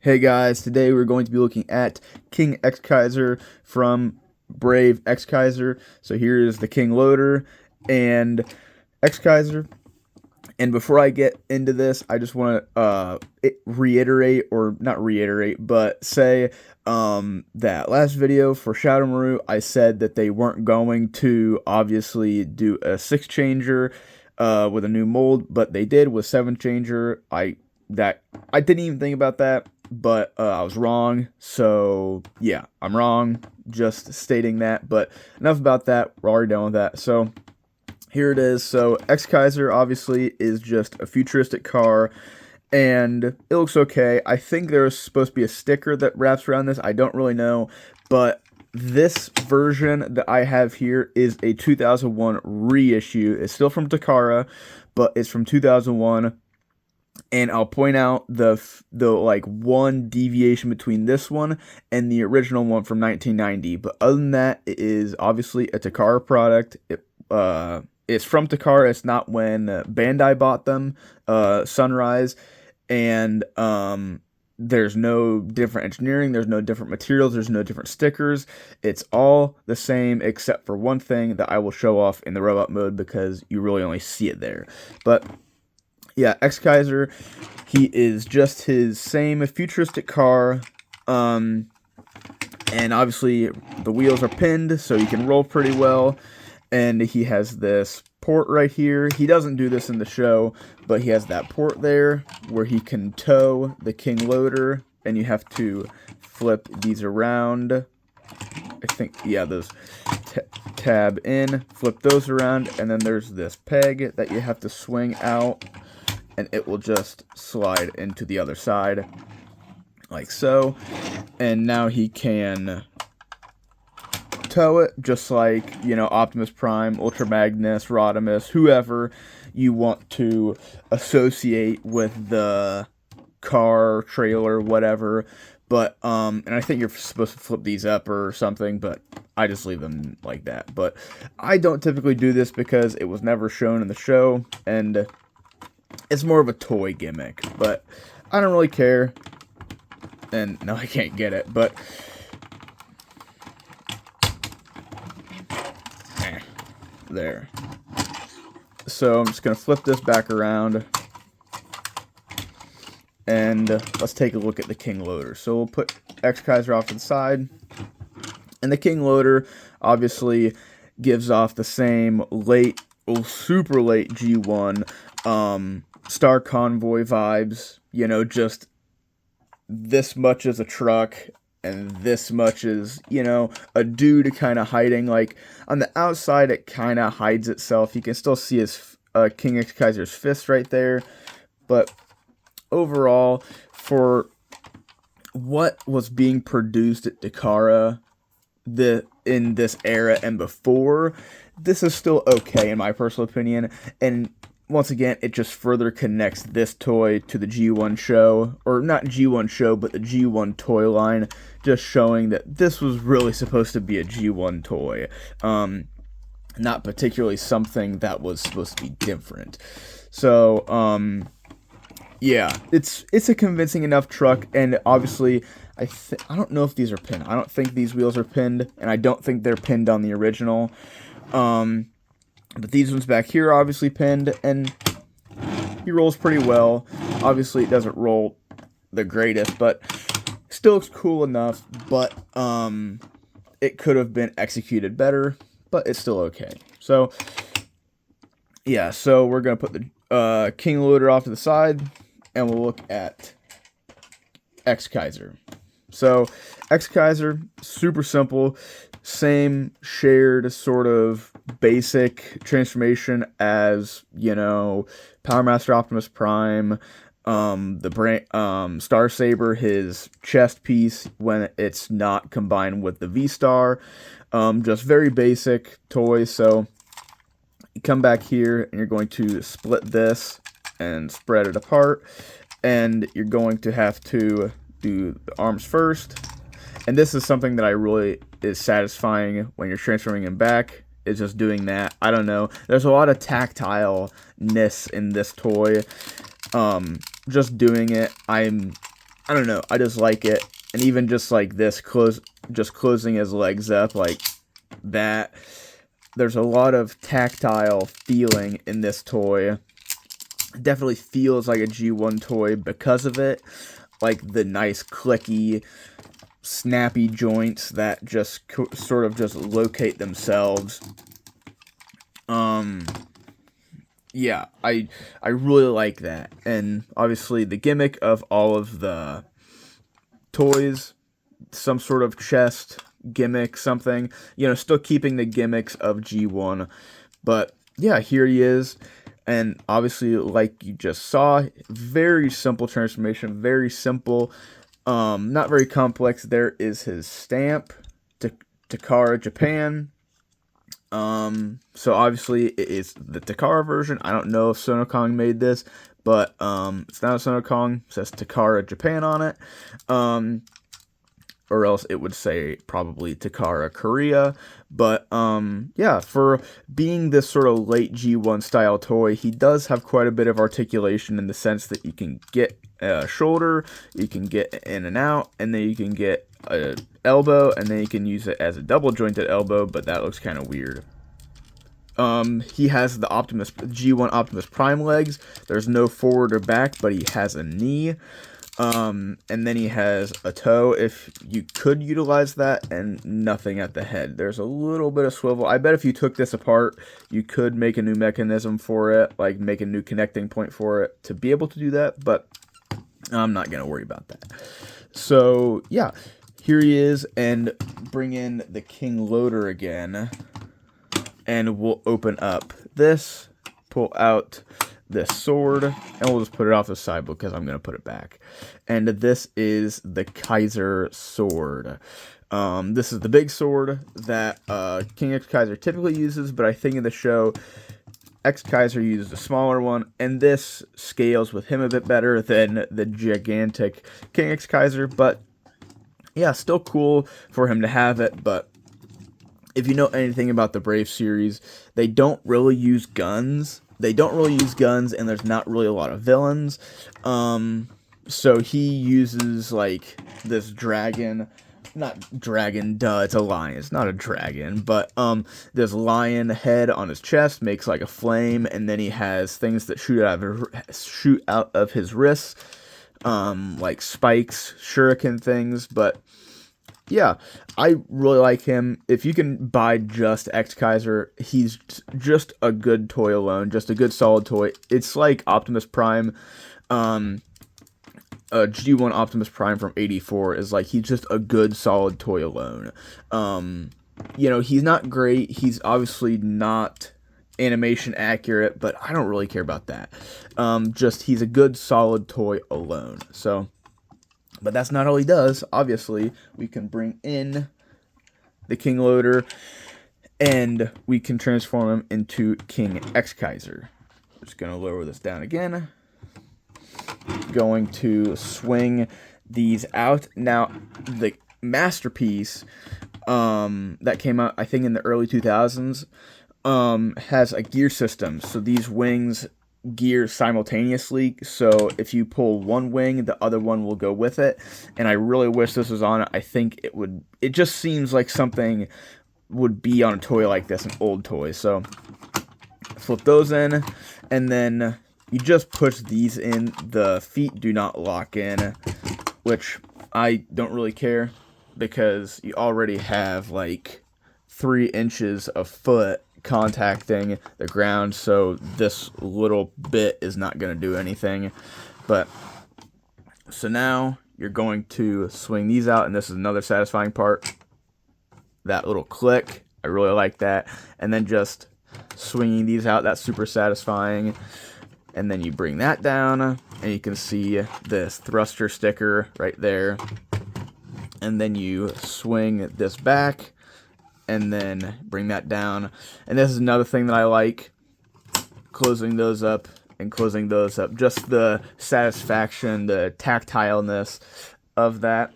Hey guys, today we're going to be looking at King Exkaiser from Brave Exkaiser. So here is the King Loader and Exkaiser. And before I get into this, I just want to reiterate, or not reiterate, but say that last video for Shadow Maru, I said that they weren't going to obviously do a 6-changer with a new mold, but they did with 7-changer. I didn't even think about that, but I was wrong. So yeah, I'm wrong. Just stating that. But enough about that. We're already done with that. So here it is. So Exkaiser obviously is just a futuristic car, and it looks okay. I think there's supposed to be a sticker that wraps around this. I don't really know, but this version that I have here is a 2001 reissue. It's still from Takara, but it's from 2001. And I'll point out the like one deviation between this one and the original one from 1990. But other than that, it is obviously a Takara product. It's from Takara. It's not when Bandai bought them, Sunrise. And there's no different engineering. There's no different materials. There's no different stickers. It's all the same except for one thing that I will show off in the robot mode because you really only see it there. But yeah, Exkaiser, he is just his same futuristic car, and obviously the wheels are pinned, so he can roll pretty well, and he has this port right here. He doesn't do this in the show, but he has that port there where he can tow the King Loader, and you have to flip these around. I think, yeah, those tab in, flip those around, and then there's this peg that you have to swing out, and it will just slide into the other side, like so. And now he can tow it, just like, you know, Optimus Prime, Ultra Magnus, Rodimus, whoever you want to associate with the car, trailer, whatever. But, and I think you're supposed to flip these up or something, but I just leave them like that. But I don't typically do this because it was never shown in the show, and it's more of a toy gimmick, but I don't really care. And no, I can't get it, but there. So I'm just gonna flip this back around, and let's take a look at the King Loader. So we'll put Exkaiser off to the side, and the King Loader obviously gives off the same super late G1 Star Convoy vibes, you know, just this much is a truck and this much is, you know, a dude kind of hiding. Like on the outside it kind of hides itself. You can still see his King Exkaiser's fist right there, but overall, for what was being produced at Takara in this era and before, this is still okay in my personal opinion. And once again, it just further connects this toy to the G1 show, or not G1 show, but the G1 toy line, just showing that this was really supposed to be a G1 toy, not particularly something that was supposed to be different. So, yeah, it's a convincing enough truck, and obviously, I don't know if these are pinned. I don't think these wheels are pinned, and I don't think they're pinned on the original. But these ones back here are obviously pinned, and he rolls pretty well. Obviously, it doesn't roll the greatest, but still looks cool enough. But it could have been executed better, but it's still okay. So yeah, so we're gonna put the King Loader off to the side, and we'll look at Exkaiser. So Exkaiser, super simple, same shared sort of basic transformation as, you know, Power Master Optimus Prime, Star Saber, his chest piece when it's not combined with the V-Star. Just very basic toy. So you come back here and you're going to split this and spread it apart, and you're going to have to do the arms first. And this is something that I really is satisfying when you're transferring him back, is just doing that. I don't know. There's a lot of tactileness in this toy. Just doing it, I'm I don't know, I just like it. And even just like this, just closing his legs up like that. There's a lot of tactile feeling in this toy. It definitely feels like a G1 toy because of it. Like the nice clicky, snappy joints that just sort of just locate themselves. Yeah, I really like that. And obviously the gimmick of all of the toys, some sort of chest gimmick, something, still keeping the gimmicks of G1. But yeah, here he is. And obviously, like you just saw, very simple transformation, very simple, not very complex. There is his stamp, Takara, Japan. So obviously it is the Takara version. I don't know if Sonokong made this, but it's not a Sonokong. It says Takara, Japan on it. Or else it would say probably Takara, Korea. But yeah, for being this sort of late G1 style toy, he does have quite a bit of articulation in the sense that you can get a shoulder, you can get in and out, and then you can get a elbow, and then you can use it as a double jointed elbow, but that looks kind of weird. He has the G1 Optimus Prime legs. There's no forward or back, but he has a knee. And then he has a toe, if you could utilize that, and nothing at the head. There's a little bit of swivel. I bet if you took this apart, you could make a new mechanism for it, like make a new connecting point for it to be able to do that, but I'm not going to worry about that. So, yeah, here he is, and bring in the King Loader again, and we'll open up this, pull out this sword, and we'll just put it off the side because I'm going to put it back. And this is the Kaiser sword. This is the big sword that King Exkaiser typically uses, but I think in the show, Exkaiser uses a smaller one, and this scales with him a bit better than the gigantic King Exkaiser, but yeah, still cool for him to have it. But if you know anything about the Brave series, they don't really use guns. And there's not really a lot of villains. So he uses, like, this dragon. Not dragon, duh, it's a lion. It's not a dragon. But, this lion head on his chest makes, like, a flame. And then he has things that shoot out of his wrists. Like spikes, shuriken things. But yeah, I really like him. If you can buy just Exkaiser, he's just a good toy alone, just a good solid toy. It's like Optimus Prime, G1 Optimus Prime from '84 is like, he's just a good solid toy alone. He's not great. He's obviously not animation accurate, but I don't really care about that. He's a good solid toy alone. So, but that's not all he does. Obviously, we can bring in the King Loader, and we can transform him into King Exkaiser. Just going to lower this down again. Going to swing these out. Now, the Masterpiece that came out, I think, in the early 2000s, has a gear system. So these wings gear simultaneously, so if you pull one wing, the other one will go with it, and I really wish this was on it. I think it just seems like something would be on a toy like this, an old toy. So flip those in, and then you just push these in. The feet do not lock in, which I don't really care, because you already have like 3 inches of foot contacting the ground, so this little bit is not going to do anything. But so now you're going to swing these out, and this is another satisfying part, that little click. I really like that. And then just swinging these out, that's super satisfying. And then you bring that down, and you can see this thruster sticker right there. And then you swing this back, and then bring that down. And this is another thing that I like, closing those up and closing those up. Just the satisfaction, the tactileness of that.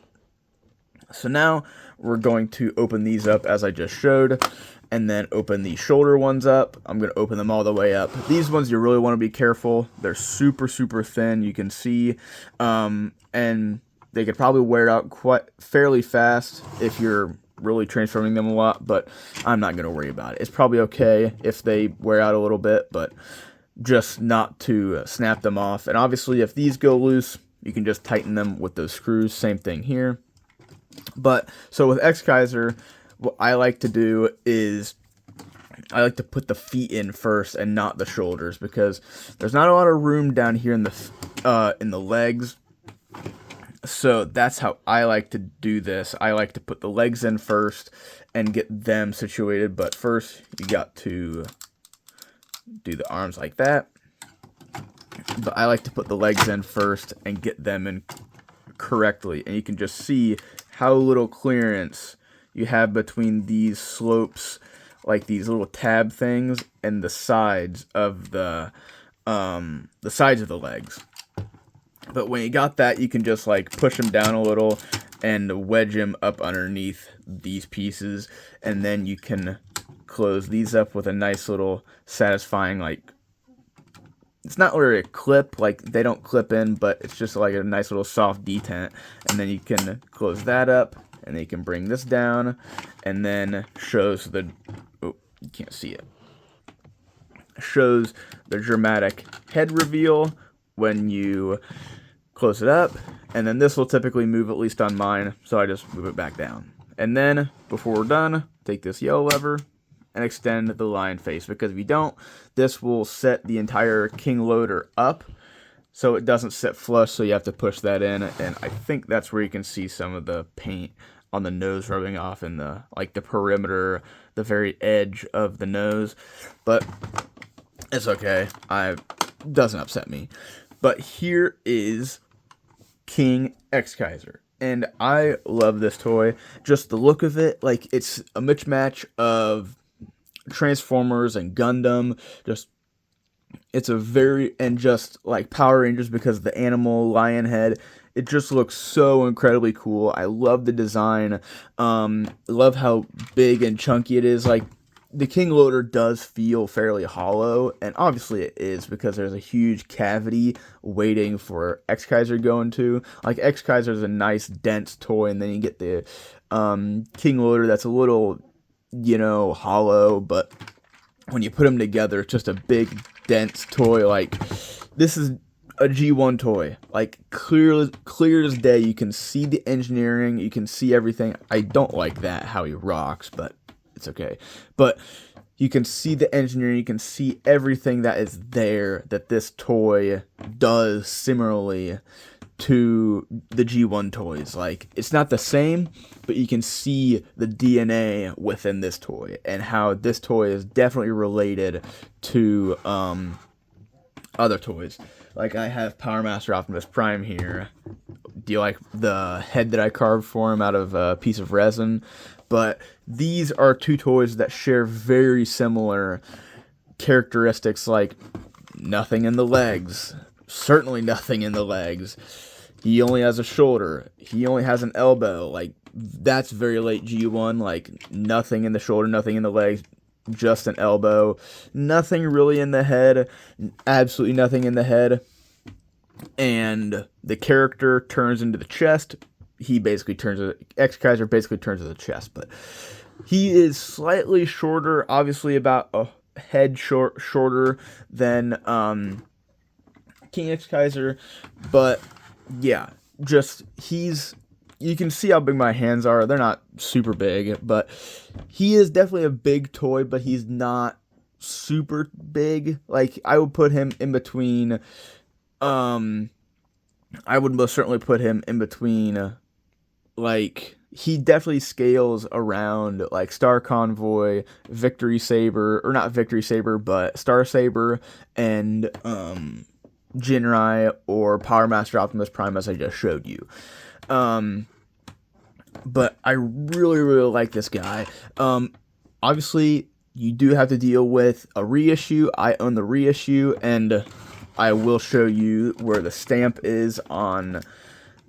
So now we're going to open these up as I just showed, and then open the shoulder ones up. I'm going to open them all the way up. These ones you really want to be careful. They're super, super thin, you can see. And they could probably wear out fairly fast if you're really transforming them a lot, but I'm not going to worry about it. It's probably okay if they wear out a little bit, but just not to snap them off. And obviously, if these go loose, you can just tighten them with those screws. Same thing here. But so with Exkaiser, what I like to do is I like to put the feet in first and not the shoulders, because there's not a lot of room down here in the legs. So that's how I like to do this. I like to put the legs in first and get them situated. But first, you got to do the arms like that. But I like to put the legs in first and get them in correctly. And you can just see how little clearance you have between these slopes, like these little tab things, and the sides of the legs. But when you got that, you can just like push them down a little and wedge them up underneath these pieces, and then you can close these up with a nice little satisfying, like, it's not really a clip, like they don't clip in, but it's just like a nice little soft detent. And then you can close that up, and then you can bring this down, and then shows the, oh, you can't see it, shows the dramatic head reveal when you close it up. And then this will typically move, at least on mine, so I just move it back down. And then, before we're done, take this yellow lever and extend the lion face, because if you don't, this will set the entire king loader up, so it doesn't sit flush, so you have to push that in. And I think that's where you can see some of the paint on the nose rubbing off in the, like, the perimeter, the very edge of the nose. But it's okay. Doesn't upset me. But here is King Exkaiser. And I love this toy. Just the look of it, like, it's a mismatch of Transformers and Gundam. It's a very, and just like Power Rangers, because of the animal lion head. It just looks so incredibly cool. I love the design. Love how big and chunky it is. Like, the King Loader does feel fairly hollow, and obviously it is, because there's a huge cavity waiting for Exkaiser to go into. Like, Exkaiser is a nice dense toy, and then you get the King Loader that's a little, hollow, but when you put them together, it's just a big dense toy. Like, this is a G1 toy. Like, clear as day. You can see the engineering, you can see everything. I don't like that, how he rocks, but it's okay. But you can see the engineering, you can see everything that is there, that this toy does similarly to the G1 toys. Like, it's not the same, but you can see the DNA within this toy, and how this toy is definitely related to other toys. Like, I have Power Master Optimus Prime here. Do you like the head that I carved for him out of a piece of resin? But these are two toys that share very similar characteristics, like nothing in the legs. Certainly nothing in the legs. He only has a shoulder. He only has an elbow. Like, that's very late G1. Like, nothing in the shoulder, nothing in the legs, just an elbow. Nothing really in the head. Absolutely nothing in the head. And the character turns into the chest. Exkaiser basically turns to the chest, but he is slightly shorter, obviously about a head shorter than King Exkaiser, but yeah, you can see how big my hands are. They're not super big, but he is definitely a big toy, but he's not super big. Like, I would put him in between, I would most certainly put him in between, like, he definitely scales around, like, Star Convoy, Victory Saber, or not Victory Saber, but Star Saber, and, Jinrai, or Power Master Optimus Prime, as I just showed you. But I really, really like this guy. Obviously, you do have to deal with a reissue. I own the reissue, and I will show you where the stamp is on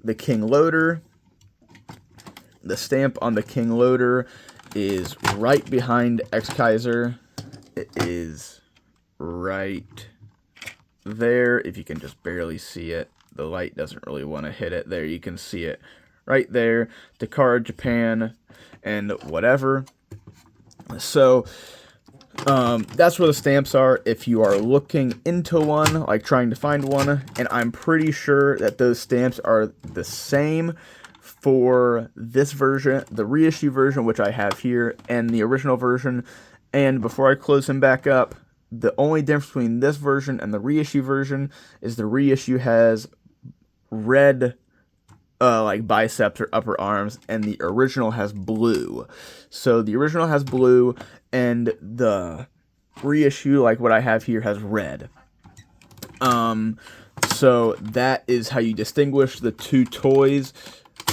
the King Loader. The stamp on the King Loader is right behind Exkaiser. It is right there, if you can just barely see it. the light doesn't really want to hit it. There, you can see it right there. Takara, Japan, and whatever. So that's where the stamps are if you are looking into one, like trying to find one. And I'm pretty sure that those stamps are the same for this version, the reissue version, which I have here, and the original version. And before I close him back up, the only difference between this version and the reissue version is the reissue has red like biceps or upper arms, and the original has blue. So the original has blue, and the reissue, like what I have here, has red. So that is how you distinguish the two toys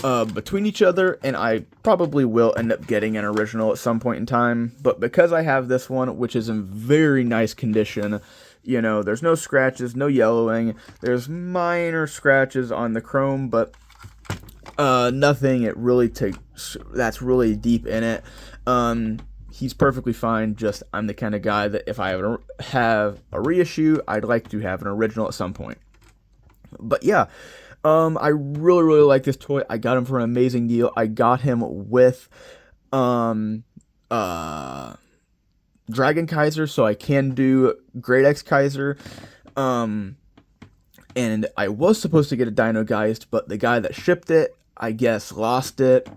between each other, and I probably will end up getting an original at some point in time, but because I have this one, which is in very nice condition, you know, there's no scratches, no yellowing, there's minor scratches on the chrome, but nothing that's really deep in it. He's perfectly fine, just I'm the kind of guy that if I have a reissue, I'd like to have an original at some point. But yeah, I really, really like this toy. I got him for an amazing deal. I got him with Dragon Kaiser, so I can do Great Exkaiser. And I was supposed to get a Dino Geist, but the guy that shipped it, I guess, lost it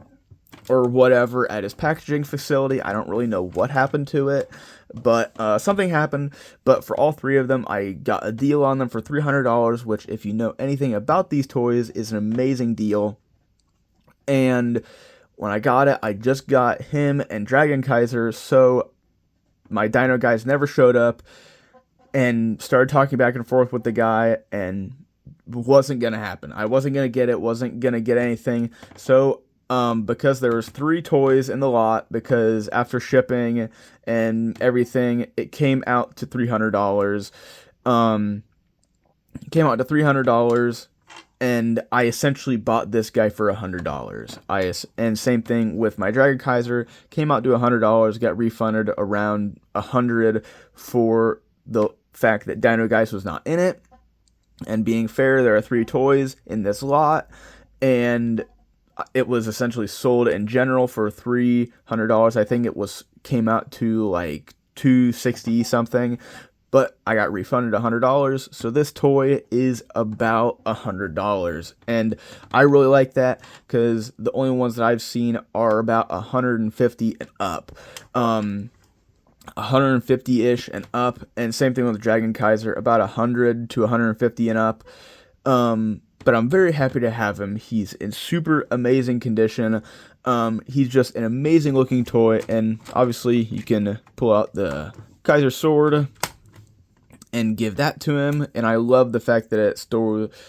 or whatever at his packaging facility. I don't really know what happened to it, but something happened. But for all three of them, I got a deal on them for $300, which, if you know anything about these toys, is an amazing deal. And when I got it, I just got him and Dragon Kaiser, so my Dino guys never showed up, and started talking back and forth with the guy, and wasn't going to happen. I wasn't going to get it, wasn't going to get anything. So because there was 3 toys in the lot, because after shipping and everything, it came out to $300. It came out to $300, and I essentially bought this guy for $100. And same thing with my Dragon Kaiser, came out to $100, got refunded around $100 for the fact that Dino Geist was not in it. And being fair, there are 3 toys in this lot, and it was essentially sold in general for $300. I think came out to like $260 something, but I got refunded $100. So this toy is about $100, and I really like that because the only ones that I've seen are about $150 and up. 150-ish and up, and same thing with the Dragon Kaiser, about 100 to 150 and up. But I'm very happy to have him. He's in super amazing condition. He's just an amazing looking toy, and obviously you can pull out the Kaiser sword and give that to him, and I love the fact that it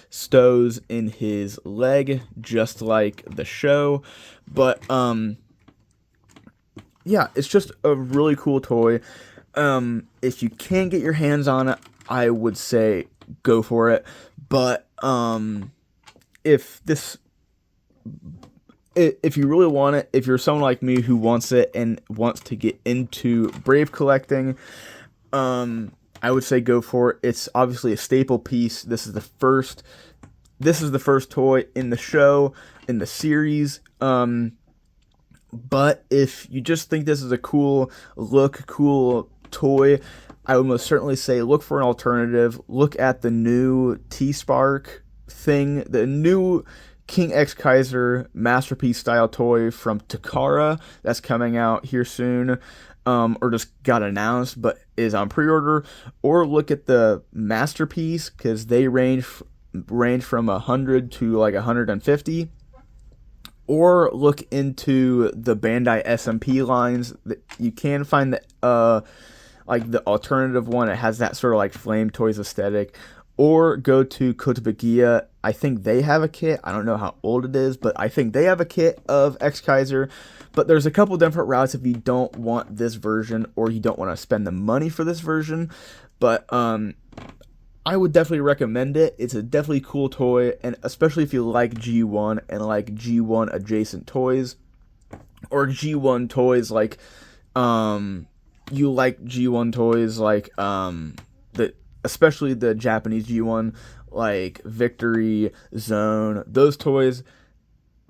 stows in his leg, just like the show. But yeah, it's just a really cool toy. If you can get your hands on it, I would say go for it. But if you really want it, if you're someone like me who wants it and wants to get into Brave collecting, I would say go for it. It's obviously a staple piece. This is the first toy in the show, in the series. But if you just think this is a cool toy, I would most certainly say look for an alternative. Look at the new T-Spark thing, the new King Exkaiser Masterpiece style toy from Takara that's coming out here soon, or just got announced but is on pre-order. Or look at the Masterpiece, because they range from 100 to like 150. Or look into the Bandai SMP lines. You can find the like the alternative one. It has that sort of like Flame Toys aesthetic. Or go to Kotobukiya. I think they have a kit. I don't know how old it is, but I think they have a kit of Exkaiser. But there's a couple different routes if you don't want this version, or you don't want to spend the money for this version. But I would definitely recommend it. It's a definitely cool toy, and especially if you like G1 and like G1 adjacent toys, or G1 toys like you like G1 toys like especially the Japanese G1, like Victory, Zone, those toys.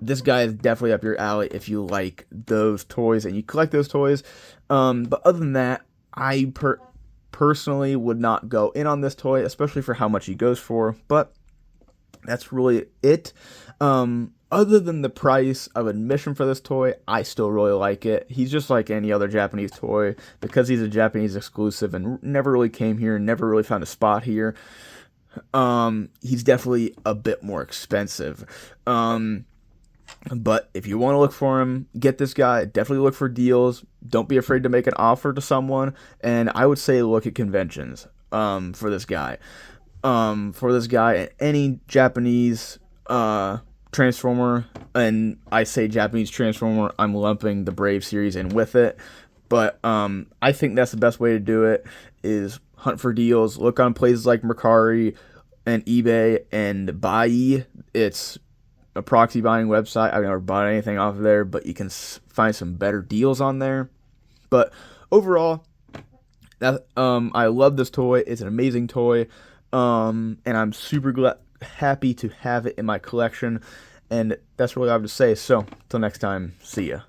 This guy is definitely up your alley if you like those toys and you collect those toys. But other than that, I personally would not go in on this toy, especially for how much he goes for. But that's really it. Other than the price of admission for this toy, I still really like it. He's just like any other Japanese toy because he's a Japanese exclusive and never really came here, never really found a spot here. He's definitely a bit more expensive. But if you want to look for him, get this guy. Definitely look for deals. Don't be afraid to make an offer to someone. And I would say look at conventions for this guy. Any Japanese Transformer, and I say Japanese Transformer, I'm lumping the Brave series in with it. But I think that's the best way to do it, is hunt for deals. Look on places like Mercari and eBay and Buy. It's a proxy buying website. I've never bought anything off of there, but you can find some better deals on there. But overall, I love this toy. It's an amazing toy, and I'm super happy to have it in my collection. And that's really all I have to say. So, till next time, see ya.